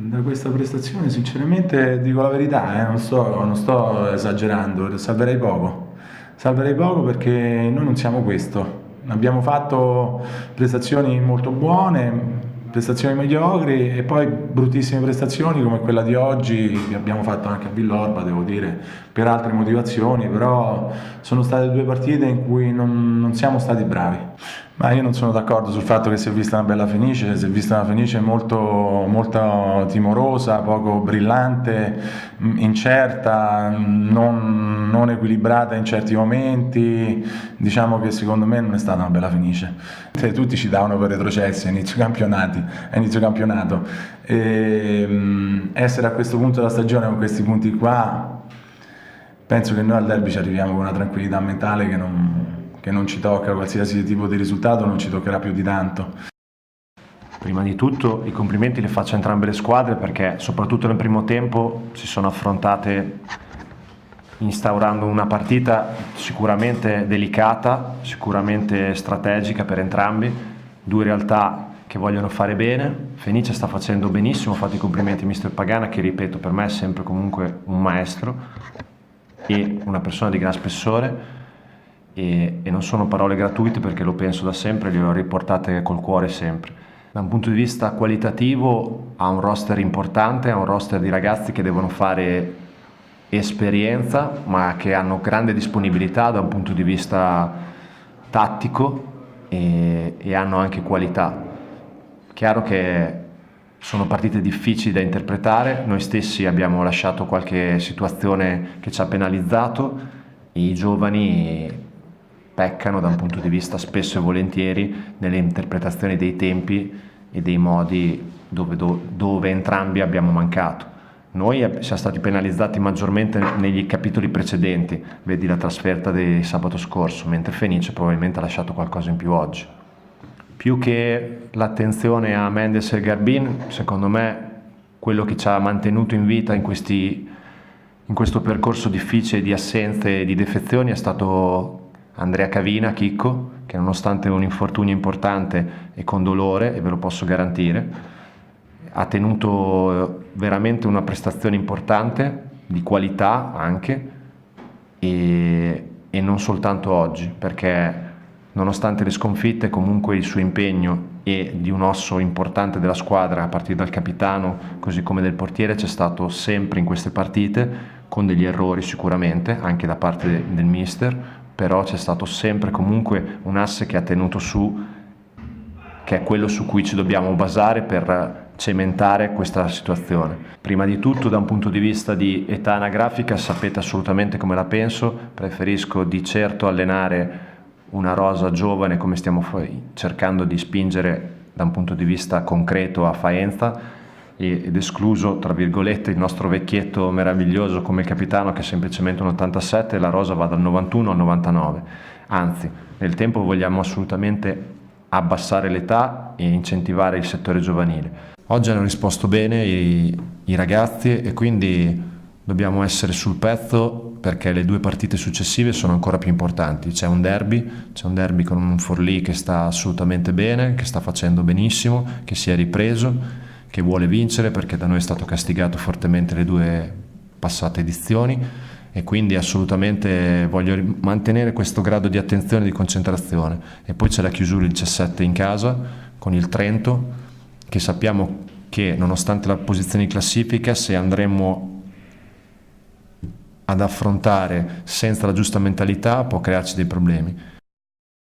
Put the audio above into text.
Da questa prestazione sinceramente dico la verità, non sto esagerando, salverei poco perché noi non siamo questo. Abbiamo fatto prestazioni molto buone, prestazioni mediocri e poi bruttissime prestazioni come quella di oggi che abbiamo fatto anche a Villorba, devo dire, per altre motivazioni, però sono state due partite in cui non siamo stati bravi. Ma io non sono d'accordo sul fatto che si è vista una bella Fenice, si è vista una Fenice molto, molto timorosa, poco brillante, incerta, non equilibrata in certi momenti. Diciamo che secondo me non è stata una bella Fenice. Tutti ci davano per retrocessi a inizio campionato. Essere a questo punto della stagione con questi punti qua, penso che noi al derby ci arriviamo con una tranquillità mentale che non ci tocca, qualsiasi tipo di risultato non ci toccherà più di tanto. Prima di tutto i complimenti li faccio a entrambe le squadre perché soprattutto nel primo tempo si sono affrontate instaurando una partita sicuramente delicata, sicuramente strategica per entrambi, due realtà che vogliono fare bene. Fenice sta facendo benissimo, fate i complimenti a mister Pagana che ripeto per me è sempre comunque un maestro e una persona di gran spessore e non sono parole gratuite perché lo penso da sempre, glielo ho riportate col cuore sempre. Da un punto di vista qualitativo ha un roster importante, ha un roster di ragazzi che devono fare esperienza ma che hanno grande disponibilità da un punto di vista tattico e hanno anche qualità. Chiaro che sono partite difficili da interpretare, noi stessi abbiamo lasciato qualche situazione che ci ha penalizzato e i giovani peccano da un punto di vista spesso e volentieri nelle interpretazioni dei tempi e dei modi dove entrambi abbiamo mancato. Noi siamo stati penalizzati maggiormente negli capitoli precedenti, vedi la trasferta di sabato scorso, mentre Fenice probabilmente ha lasciato qualcosa in più oggi. Più che l'attenzione a Mendes e Garbin, secondo me quello che ci ha mantenuto in vita in questo percorso difficile di assenze e di defezioni è stato Andrea Cavina, Chicco, che nonostante un infortunio importante e con dolore, e ve lo posso garantire, ha tenuto veramente una prestazione importante, di qualità anche, e non soltanto oggi, perché nonostante le sconfitte comunque il suo impegno e di un osso importante della squadra a partire dal capitano così come del portiere c'è stato sempre in queste partite, con degli errori sicuramente anche da parte del mister, però c'è stato sempre comunque un asse che ha tenuto su, che è quello su cui ci dobbiamo basare per cementare questa situazione. Prima di tutto da un punto di vista di età anagrafica sapete assolutamente come la penso, preferisco di certo allenare una rosa giovane come stiamo cercando di spingere da un punto di vista concreto a Faenza ed escluso tra virgolette il nostro vecchietto meraviglioso come il capitano che è semplicemente un 87 e la rosa va dal 91 al 99, anzi nel tempo vogliamo assolutamente abbassare l'età e incentivare il settore giovanile. Oggi hanno risposto bene i ragazzi e quindi dobbiamo essere sul pezzo perché le due partite successive sono ancora più importanti. C'è un derby con un Forlì che sta assolutamente bene, che sta facendo benissimo, che si è ripreso, che vuole vincere perché da noi è stato castigato fortemente le due passate edizioni e quindi assolutamente voglio mantenere questo grado di attenzione e di concentrazione. E poi c'è la chiusura il 17 in casa con il Trento, che sappiamo che nonostante la posizione in classifica, se andremo ad affrontare senza la giusta mentalità può crearci dei problemi.